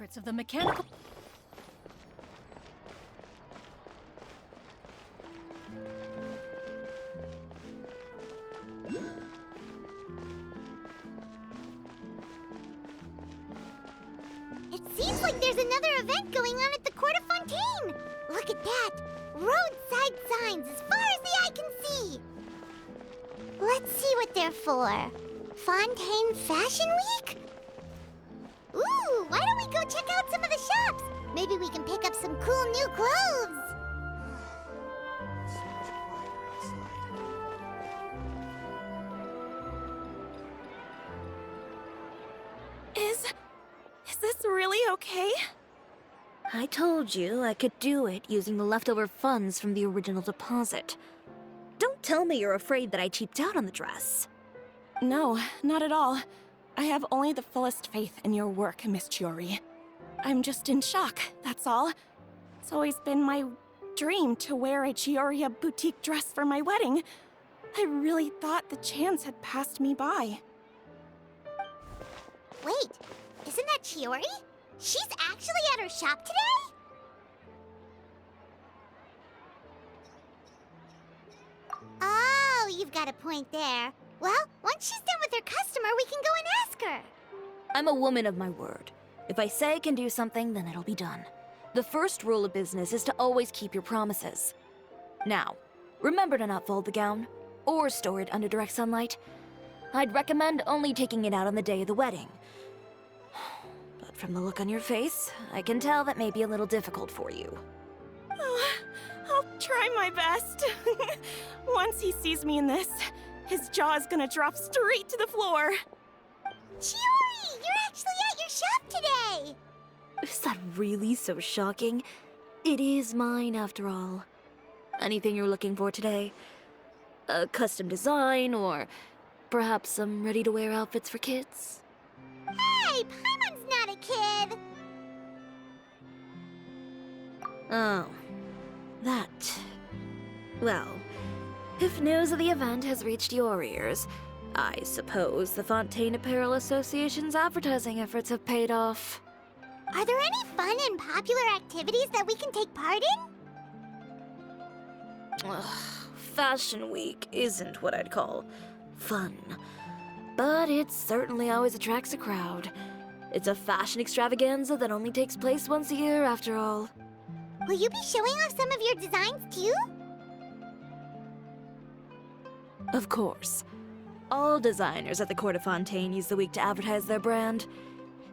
secrets of the mechanical... It seems like there's another event going on at the Court of Fontaine! Look at that! Roadside signs as far as the eye can see! Let's see what they're for. Fontaine Fashion Week? Ooh, why don't we go check out some of the shops? Maybe we can pick up some cool new clothes! Is this really okay? I told you I could do it using the leftover funds from the original deposit. Don't tell me you're afraid that I cheaped out on the dress. No, not at all. I have only the fullest faith in your work, Miss Chiori. I'm just in shock, that's all. It's always been my dream to wear a Chiori boutique dress for my wedding. I really thought the chance had passed me by. Wait, isn't that Chiori? She's actually at her shop today? Oh, you've got a point there. Well, once she's done with her customer, we can go and ask her. I'm a woman of my word. If I say I can do something, then it'll be done. The first rule of business is to always keep your promises. Now, remember to not fold the gown, or store it under direct sunlight. I'd recommend only taking it out on the day of the wedding. But from the look on your face, I can tell that may be a little difficult for you. Oh, I'll try my best. Once he sees me in this, his jaw is gonna drop straight to the floor. Chiori, you're actually at your shop today! Is that really so shocking? It is mine, after all. Anything you're looking for today? A custom design, or perhaps some ready-to-wear outfits for kids? Hey, Paimon's not a kid! Oh, that. Well, if news of the event has reached your ears, I suppose the Fontaine Apparel Association's advertising efforts have paid off. Are there any fun and popular activities that we can take part in? Ugh, Fashion Week isn't what I'd call fun. But it certainly always attracts a crowd. It's a fashion extravaganza that only takes place once a year, after all. Will you be showing off some of your designs, too? Of course. All designers at the Court of Fontaine use the week to advertise their brand.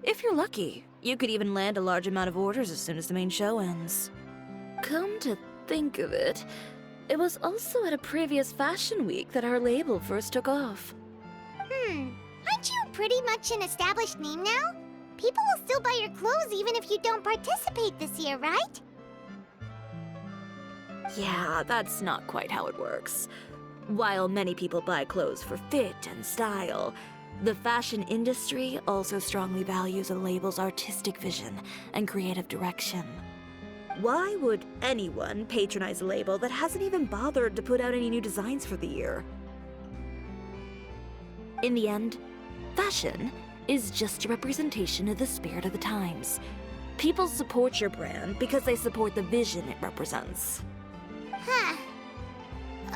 If you're lucky, you could even land a large amount of orders as soon as the main show ends. Come to think of it, it was also at a previous Fashion Week that our label first took off. Aren't you pretty much an established name now? People will still buy your clothes even if you don't participate this year, right? Yeah, that's not quite how it works. While many people buy clothes for fit and style, the fashion industry also strongly values a label's artistic vision and creative direction. Why would anyone patronize a label that hasn't even bothered to put out any new designs for the year? In the end, fashion is just a representation of the spirit of the times. People support your brand because they support the vision it represents. Huh.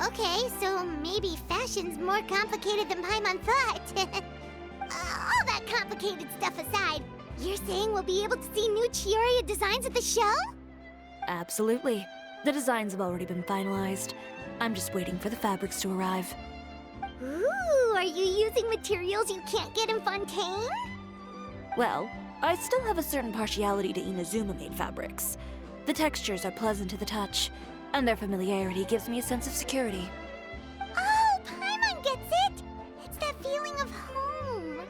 Okay, so maybe fashion's more complicated than Paimon thought. All that complicated stuff aside, you're saying we'll be able to see new Chiori designs at the show? Absolutely. The designs have already been finalized. I'm just waiting for the fabrics to arrive. Ooh, are you using materials you can't get in Fontaine? Well, I still have a certain partiality to Inazuma-made fabrics. The textures are pleasant to the touch, and their familiarity gives me a sense of security. Oh, Paimon gets it! It's that feeling of home.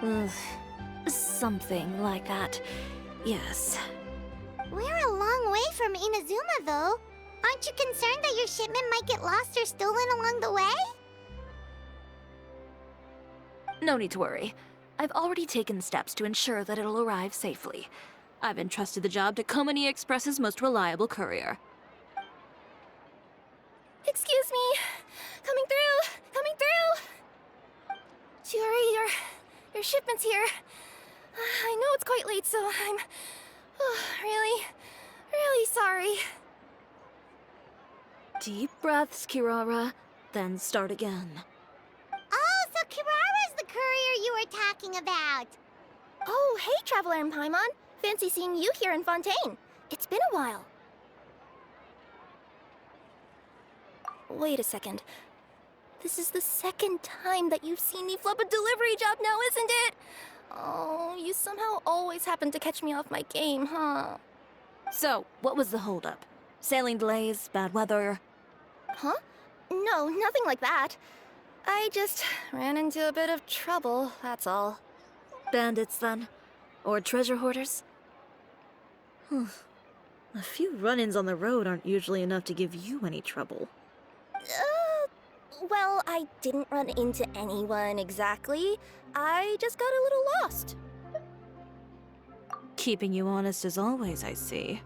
Ugh, something like that. Yes. We're a long way from Inazuma, though. Aren't you concerned that your shipment might get lost or stolen along the way? No need to worry. I've already taken steps to ensure that it'll arrive safely. I've entrusted the job to Komani Express's most reliable courier. Excuse me. Coming through. Coming through. Chiori, your shipment's here. I know it's quite late, so I'm really, really sorry. Deep breaths, Kirara, then start again. Oh, so Kirara's the courier you were talking about. Oh, hey, Traveler and Paimon. Fancy seeing you here in Fontaine. It's been a while. Wait a second. This is the second time that you've seen me flub a delivery job now, isn't it? Oh, you somehow always happen to catch me off my game, huh? So, what was the holdup? Sailing delays, bad weather? Huh? No, nothing like that. I just ran into a bit of trouble, that's all. Bandits, then? Or treasure hoarders? A few run-ins on the road aren't usually enough to give you any trouble. Well, I didn't run into anyone exactly. I just got a little lost. Keeping you honest as always, I see.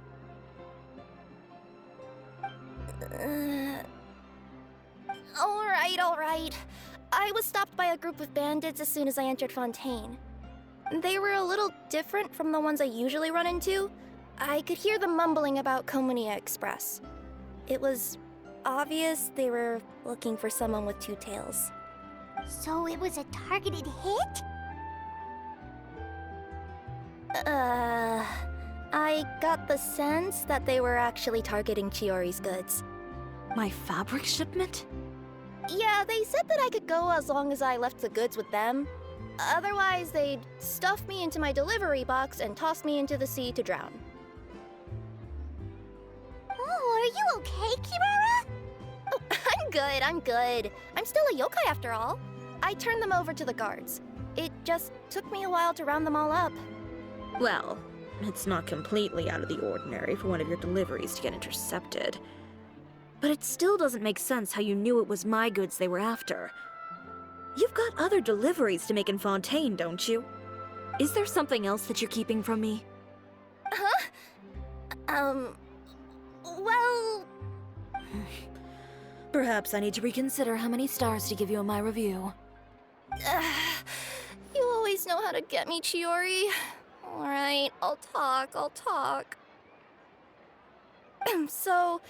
All right. I was stopped by a group of bandits as soon as I entered Fontaine. They were a little different from the ones I usually run into. I could hear them mumbling about Komunia Express. It was obvious they were looking for someone with two tails. So it was a targeted hit? I got the sense that they were actually targeting Chiori's goods. My fabric shipment? Yeah, they said that I could go as long as I left the goods with them. Otherwise, they'd stuff me into my delivery box and toss me into the sea to drown. Oh, are you okay, Kirara? Oh, I'm good. I'm still a yokai after all. I turned them over to the guards. It just took me a while to round them all up. Well, it's not completely out of the ordinary for one of your deliveries to get intercepted. But it still doesn't make sense how you knew it was my goods they were after. You've got other deliveries to make in Fontaine, don't you? Is there something else that you're keeping from me? Huh? Well... Perhaps I need to reconsider how many stars to give you in my review. You always know how to get me, Chiori. Alright, I'll talk. So,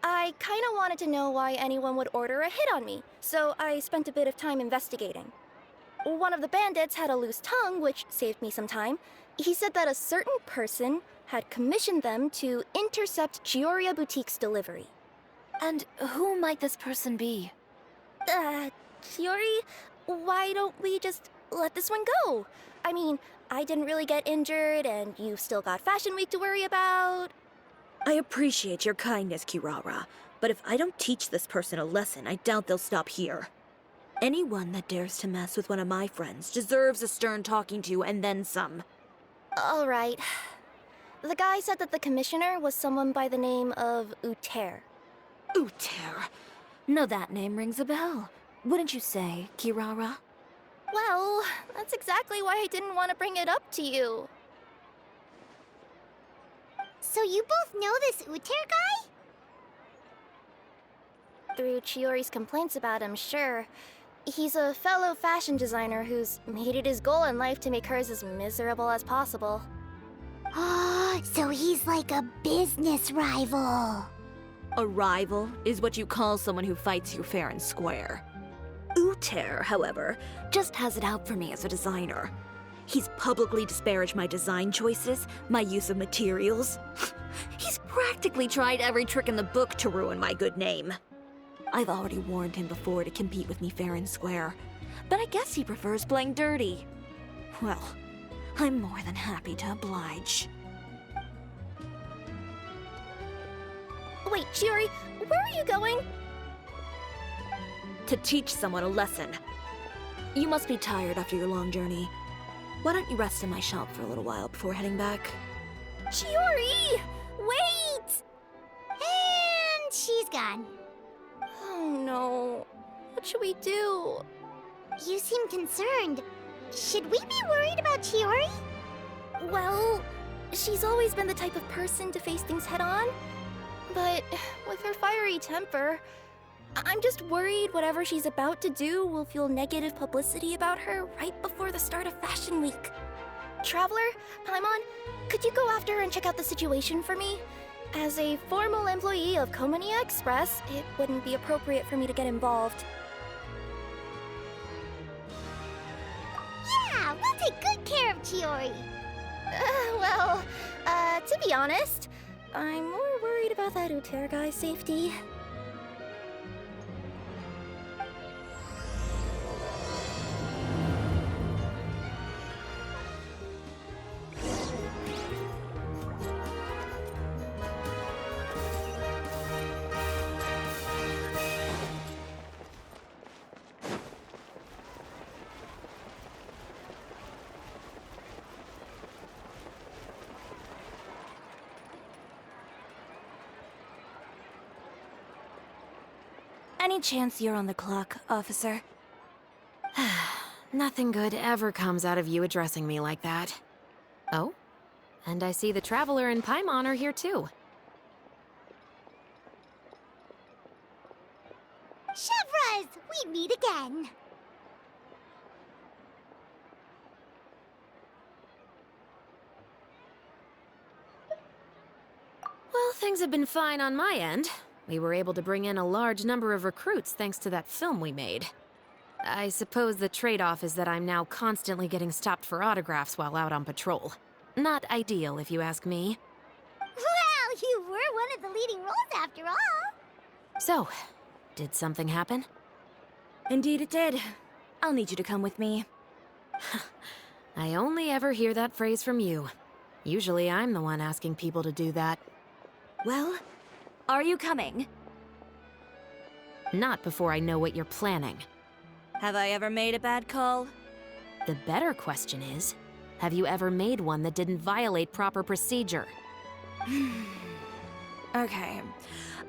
I kinda wanted to know why anyone would order a hit on me, so I spent a bit of time investigating. One of the bandits had a loose tongue, which saved me some time. He said that a certain person had commissioned them to intercept Chiori Boutique's delivery. And who might this person be? Chiori, why don't we just let this one go? I mean, I didn't really get injured, and you've still got Fashion Week to worry about. I appreciate your kindness, Kirara, but if I don't teach this person a lesson, I doubt they'll stop here. Anyone that dares to mess with one of my friends deserves a stern talking to and then some. All right. The guy said that the commissioner was someone by the name of Uter. Uter. No, that name rings a bell. Wouldn't you say, Kirara? Well, that's exactly why I didn't want to bring it up to you. So you both know this Uter guy? Through Chiori's complaints about him, sure. He's a fellow fashion designer who's made it his goal in life to make hers as miserable as possible. Oh, so he's like a business rival. A rival is what you call someone who fights you fair and square. Uter, however, just has it out for me as a designer. He's publicly disparaged my design choices, my use of materials. He's practically tried every trick in the book to ruin my good name. I've already warned him before to compete with me fair and square, but I guess he prefers playing dirty. Well, I'm more than happy to oblige. Wait, Chiori, where are you going? To teach someone a lesson. You must be tired after your long journey. Why don't you rest in my shop for a little while before heading back? Chiori! Wait! And she's gone. Oh no. What should we do? You seem concerned. Should we be worried about Chiori? Well, she's always been the type of person to face things head on. But with her fiery temper, I'm just worried whatever she's about to do will fuel negative publicity about her right before the start of Fashion Week. Traveler, Paimon, could you go after and check out the situation for me? As a formal employee of Komonia Express, it wouldn't be appropriate for me to get involved. Yeah, we'll take good care of Chiori. To be honest, I'm more worried about that Uter guy's safety. Any chance you're on the clock, officer? Nothing good ever comes out of you addressing me like that. Oh? And I see the Traveler and Paimon are here too. Chevras, we meet again. Well, things have been fine on my end. We were able to bring in a large number of recruits thanks to that film we made. I suppose the trade-off is that I'm now constantly getting stopped for autographs while out on patrol. Not ideal, if you ask me. Well, you were one of the leading roles after all. So, did something happen? Indeed it did. I'll need you to come with me. I only ever hear that phrase from you. Usually I'm the one asking people to do that. Well, are you coming? Not before I know what you're planning. Have I ever made a bad call? The better question is, have you ever made one that didn't violate proper procedure? Okay.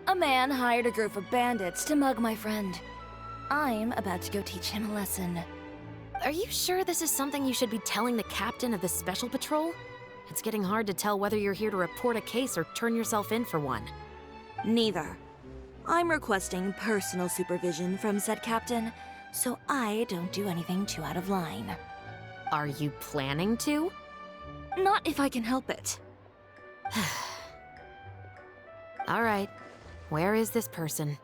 A man hired a group of bandits to mug my friend. I'm about to go teach him a lesson. Are you sure this is something you should be telling the captain of the Special Patrol? It's getting hard to tell whether you're here to report a case or turn yourself in for one. Neither. I'm requesting personal supervision from said captain, so I don't do anything too out of line. Are you planning to? Not if I can help it. All right. Where is this person?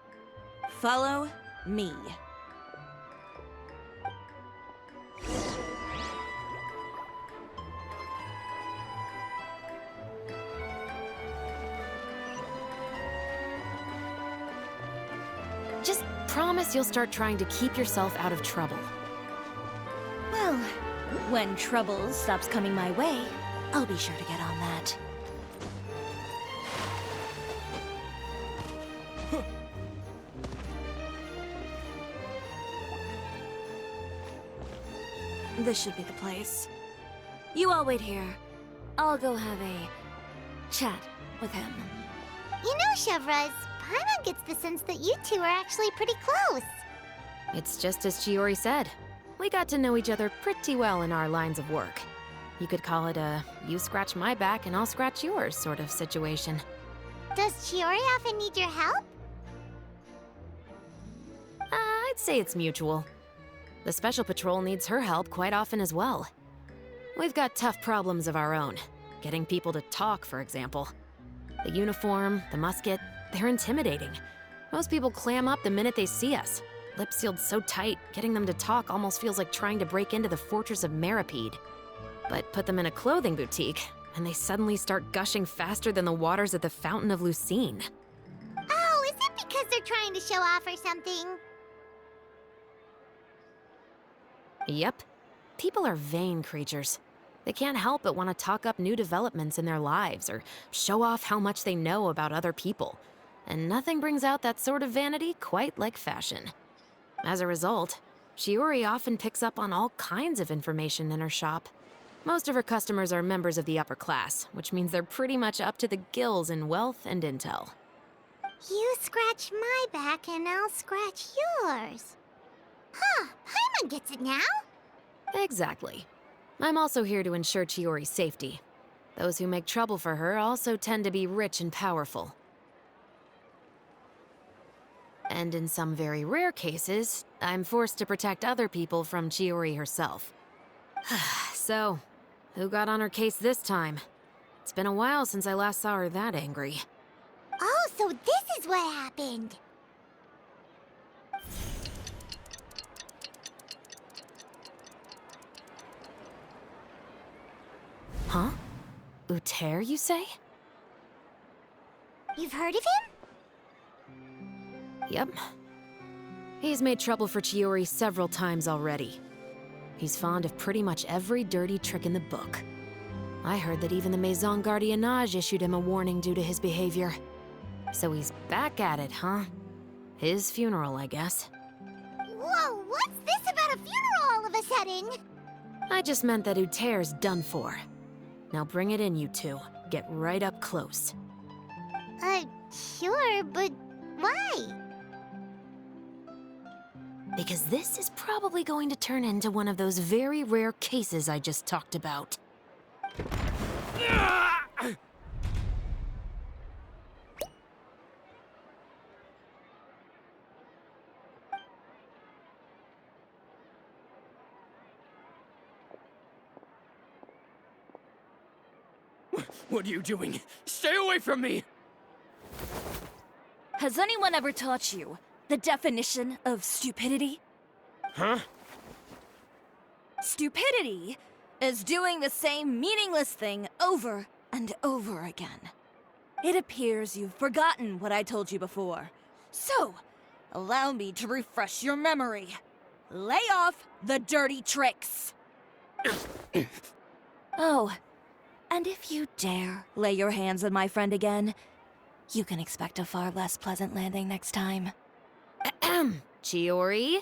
Follow me. Just promise you'll start trying to keep yourself out of trouble. Well, when trouble stops coming my way, I'll be sure to get on that. This should be the place. You all wait here. I'll go have a chat with him. You know, Chevras, Paimon gets the sense that you two are actually pretty close. It's just as Chiori said. We got to know each other pretty well in our lines of work. You could call it a you scratch my back and I'll scratch yours sort of situation. Does Chiori often need your help? I'd say it's mutual. The Special Patrol needs her help quite often as well. We've got tough problems of our own. Getting people to talk, for example. The uniform, the musket, they're intimidating. Most people clam up the minute they see us. Lips sealed so tight, getting them to talk almost feels like trying to break into the fortress of Meripede. But put them in a clothing boutique, and they suddenly start gushing faster than the waters at the Fountain of Lucine. Oh, is it because they're trying to show off or something? Yep. People are vain creatures. They can't help but want to talk up new developments in their lives or show off how much they know about other people. And nothing brings out that sort of vanity quite like fashion. As a result, Chiori often picks up on all kinds of information in her shop. Most of her customers are members of the upper class, which means they're pretty much up to the gills in wealth and intel. You scratch my back and I'll scratch yours. Huh, Paimon gets it now. Exactly. I'm also here to ensure Chiori's safety. Those who make trouble for her also tend to be rich and powerful. And in some very rare cases, I'm forced to protect other people from Chiori herself. So, Who got on her case this time? It's been a while since I last saw her that angry. Oh, so this is what happened. Huh? Uter, you say? You've heard of him? Yep. He's made trouble for Chiori several times already. He's fond of pretty much every dirty trick in the book. I heard that even the Maison Gardiennage issued him a warning due to his behavior. So he's back at it, huh? His funeral, I guess. Whoa, what's this about a funeral all of a sudden? I just meant that Uter's done for. Now bring it in, you two. Get right up close. Sure, but why? Because this is probably going to turn into one of those very rare cases I just talked about. What are you doing? Stay away from me! Has anyone ever taught you the definition of stupidity? Huh? Stupidity is doing the same meaningless thing over and over again. It appears you've forgotten what I told you before. So, allow me to refresh your memory. Lay off the dirty tricks. Oh, and if you dare lay your hands on my friend again, you can expect a far less pleasant landing next time. Ahem. Chiori?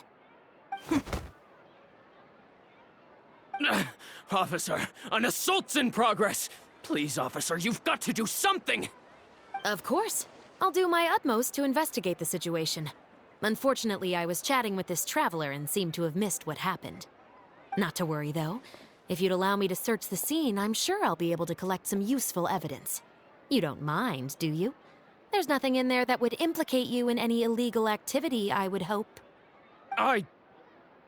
Officer, an assault's in progress! Please, officer, you've got to do something! Of course. I'll do my utmost to investigate the situation. Unfortunately, I was chatting with this traveler and seemed to have missed what happened. Not to worry, though. If you'd allow me to search the scene, I'm sure I'll be able to collect some useful evidence. You don't mind, do you? There's nothing in there that would implicate you in any illegal activity, I would hope.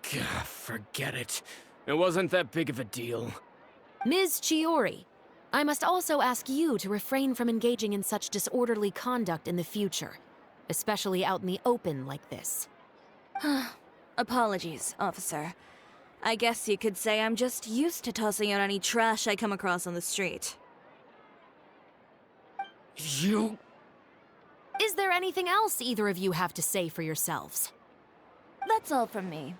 Forget it. It wasn't that big of a deal. Ms. Chiori, I must also ask you to refrain from engaging in such disorderly conduct in the future, especially out in the open like this. Apologies, officer. I guess you could say I'm just used to tossing out any trash I come across on the street. You... Is there anything else either of you have to say for yourselves? That's all from me.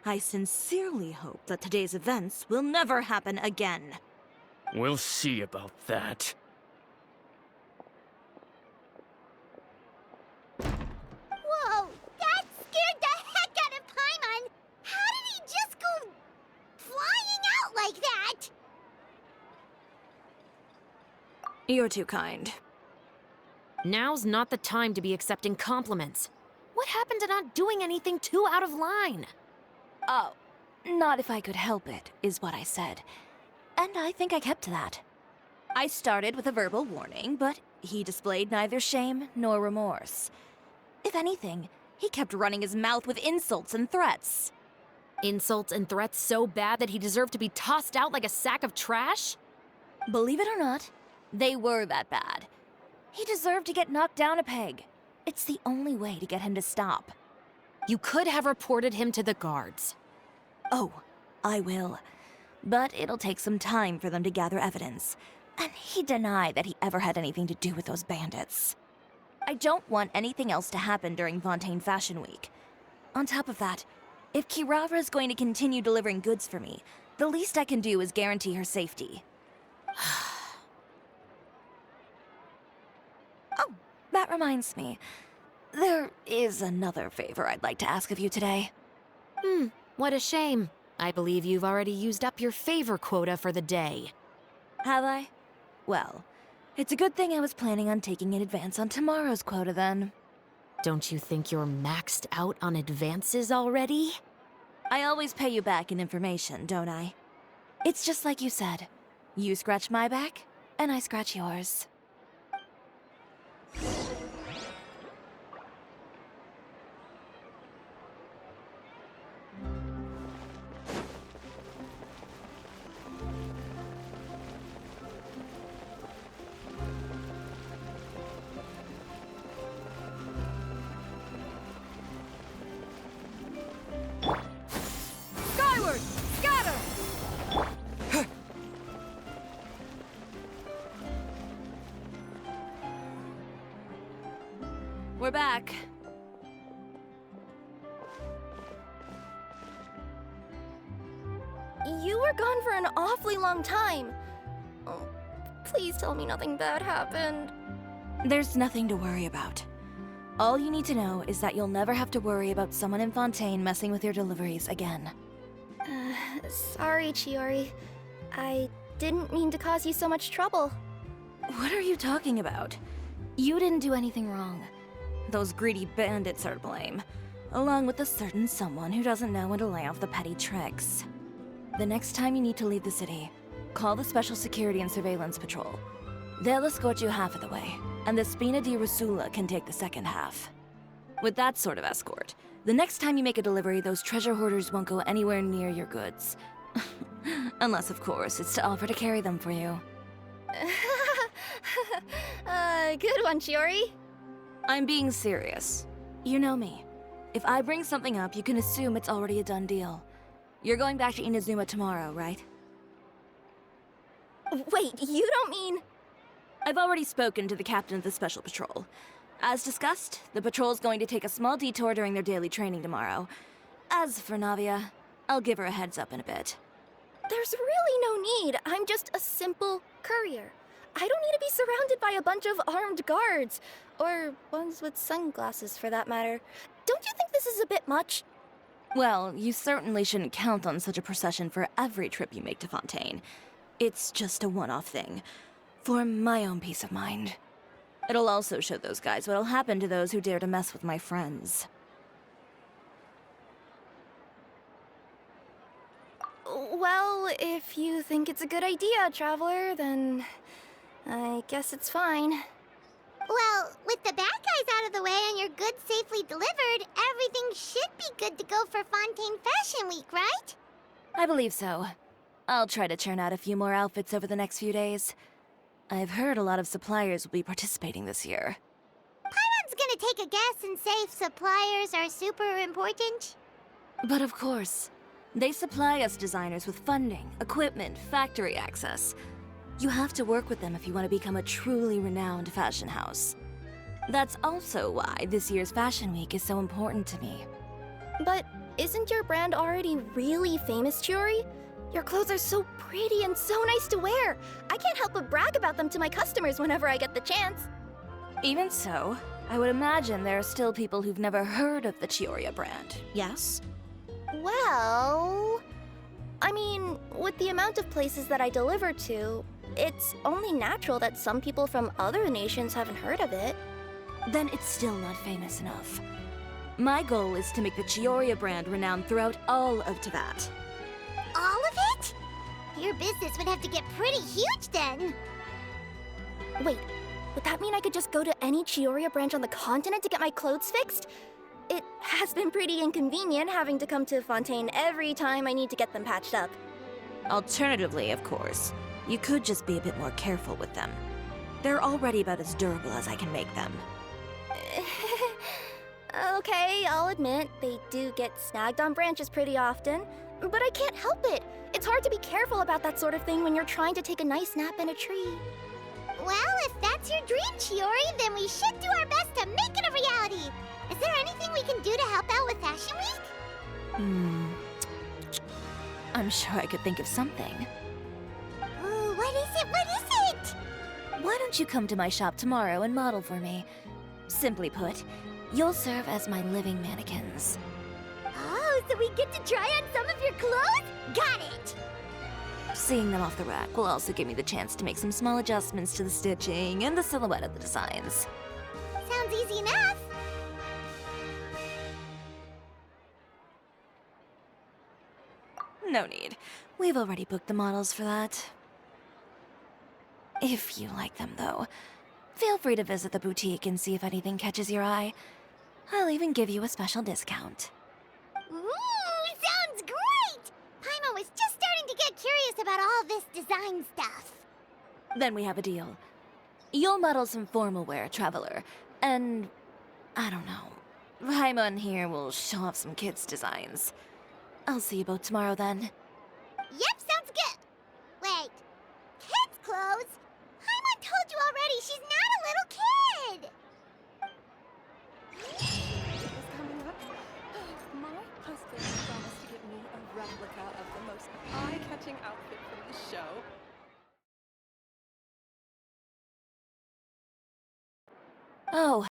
I sincerely hope that today's events will never happen again. We'll see about that. Whoa, that scared the heck out of Paimon! How did he just go flying out like that? You're too kind. Now's not the time to be accepting compliments. What happened to not doing anything too out of line? Oh, not if I could help it, is what I said. And I think I kept to that. I started with a verbal warning, but he displayed neither shame nor remorse. If anything, he kept running his mouth with insults and threats. Insults and threats so bad that he deserved to be tossed out like a sack of trash? Believe it or not, they were that bad. He deserved to get knocked down a peg. It's the only way to get him to stop. You could have reported him to the guards. Oh, I will. But it'll take some time for them to gather evidence. And he denied that he ever had anything to do with those bandits. I don't want anything else to happen during Fontaine Fashion Week. On top of that, if Kirara is going to continue delivering goods for me, the least I can do is guarantee her safety. Oh, that reminds me. There is another favor I'd like to ask of you today. What a shame. I believe you've already used up your favor quota for the day. Have I? Well, it's a good thing I was planning on taking an advance on tomorrow's quota then. Don't you think you're maxed out on advances already? I always pay you back in information, don't I? It's just like you said. You scratch my back, and I scratch yours. we're back. You were gone for an awfully long time. Oh, please tell me nothing bad happened. There's nothing to worry about. All you need to know is that you'll never have to worry about someone in Fontaine messing with your deliveries again. Sorry, Chiori. I didn't mean to cause you so much trouble. What are you talking about? You didn't do anything wrong. Those greedy bandits are to blame, along with a certain someone who doesn't know when to lay off the petty tricks. The next time you need to leave the city, call the Special Security and Surveillance Patrol. They'll escort you half of the way, and the Spina di Rusula can take the second half. With that sort of escort, the next time you make a delivery, those treasure hoarders won't go anywhere near your goods. Unless, of course, it's to offer to carry them for you. Good one, Chiori. I'm being serious. You know me. If I bring something up, you can assume it's already a done deal. You're going back to Inazuma tomorrow, right? Wait, you don't mean... I've already spoken to the captain of the Special Patrol. As discussed, the patrol's going to take a small detour during their daily training tomorrow. As for Navia, I'll give her a heads up in a bit. There's really no need. I'm just a simple courier. I don't need to be surrounded by a bunch of armed guards. Or ones with sunglasses, for that matter. Don't you think this is a bit much? Well, you certainly shouldn't count on such a procession for every trip you make to Fontaine. It's just a one-off thing, for my own peace of mind. It'll also show those guys what'll happen to those who dare to mess with my friends. Well, if you think it's a good idea, Traveler, then I guess it's fine. Well, with the bad guys out of the way and your goods safely delivered, everything should be good to go for Fontaine Fashion Week, right? I believe so. I'll try to churn out a few more outfits over the next few days. I've heard a lot of suppliers will be participating this year. Paimon's gonna take a guess and say suppliers are super important. But of course, they supply us designers with funding, equipment, factory access. You have to work with them if you want to become a truly renowned fashion house. That's also why this year's Fashion Week is so important to me. But isn't your brand already really famous, Chiori? Your clothes are so pretty and so nice to wear. I can't help but brag about them to my customers whenever I get the chance. Even so, I would imagine there are still people who've never heard of the Chiori brand, yes? Well... I mean, with the amount of places that I deliver to, it's only natural that some people from other nations haven't heard of it. Then it's still not famous enough. My goal is to make the Chiori brand renowned throughout all of Teyvat. All of it? Your business would have to get pretty huge then. Wait, would that mean I could just go to any Chiori branch on the continent to get my clothes fixed? It has been pretty inconvenient having to come to Fontaine every time I need to get them patched up. Alternatively, of course, you could just be a bit more careful with them. They're already about as durable as I can make them. Okay, I'll admit, they do get snagged on branches pretty often, but I can't help it. It's hard to be careful about that sort of thing when you're trying to take a nice nap in a tree. Well, if that's your dream, Chiori, then we should do our best to make it a reality. Is there anything we can do to help out with Fashion Week? I'm sure I could think of something. Ooh, what is it? What is it? Why don't you come to my shop tomorrow and model for me? Simply put, you'll serve as my living mannequins. Oh, so we get to try on some of your clothes? Got it! Seeing them off the rack will also give me the chance to make some small adjustments to the stitching and the silhouette of the designs. Sounds easy enough. No need. We've already booked the models for that. If you like them, though, feel free to visit the boutique and see if anything catches your eye. I'll even give you a special discount. Ooh, sounds great! Paimon was just starting to get curious about all this design stuff. Then we have a deal. You'll model some formal wear, Traveler, and... I don't know. Paimon here will show off some kids' designs. I'll see you both tomorrow, then. Yep, sounds good. Wait, kids' clothes? Paimon told you already she's not a little kid. matching outfit from the show. Oh,